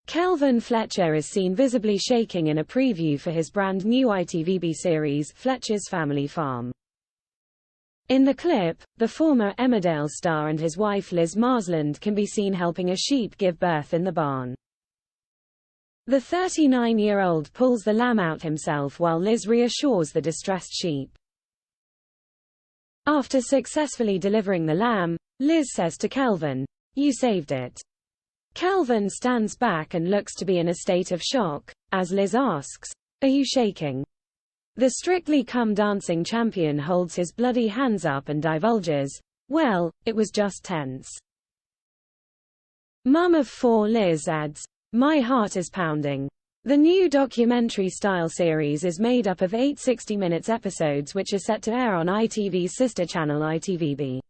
Kelvin Fletcher is seen visibly shaking in a preview for his brand new ITVBe series, Fletchers Family Farm. In the clip, the former Emmerdale star and his wife Liz Marsland can be seen helping a sheep give birth in the barn. The 39-year-old pulls the lamb out himself while Liz reassures the distressed sheep. After successfully delivering the lamb, Liz says to Kelvin, "You saved it." Kelvin stands back and looks to be in a state of shock, as Liz asks, "Are you shaking?" The Strictly Come Dancing champion holds his bloody hands up and divulges, "Well, it was just tense." Mum of four Liz adds, "My heart is pounding." The new documentary-style series is made up of 8 60-minute episodes which are set to air on ITV's sister channel ITVBe.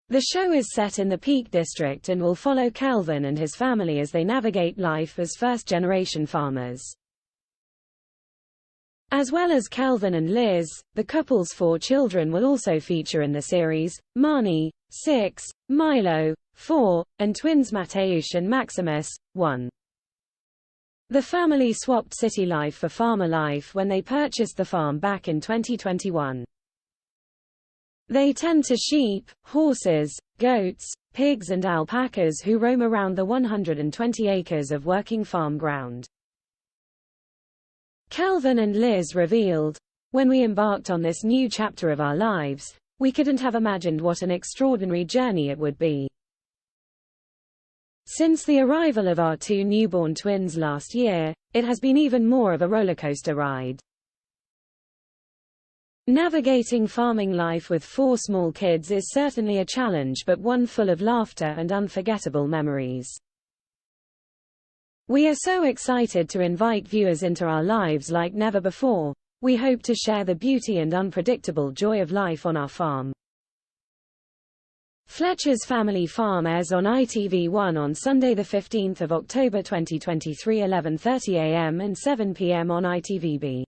The show is set in the Peak District and will follow Kelvin and his family as they navigate life as first-generation farmers. As well as Kelvin and Liz, the couple's 4 children will also feature in the series: Marnie, 6, Milo, 4, and twins Mateusz and Maximus, 1. The family swapped city life for farmer life when they purchased the farm back in 2021. They tend to sheep, horses, goats, pigs and alpacas who roam around the 120 acres of working farm ground. Kelvin and Liz revealed, "When we embarked on this new chapter of our lives, we couldn't have imagined what an extraordinary journey it would be. Since the arrival of our 2 newborn twins last year, it has been even more of a rollercoaster ride. Navigating farming life with 4 small kids is certainly a challenge, but one full of laughter and unforgettable memories. We are so excited to invite viewers into our lives like never before. We hope to share the beauty and unpredictable joy of life on our farm." Fletchers Family Farm airs on ITV1 on Sunday 15 October 2023, 11:30 a.m. and 7 p.m. on ITVBe.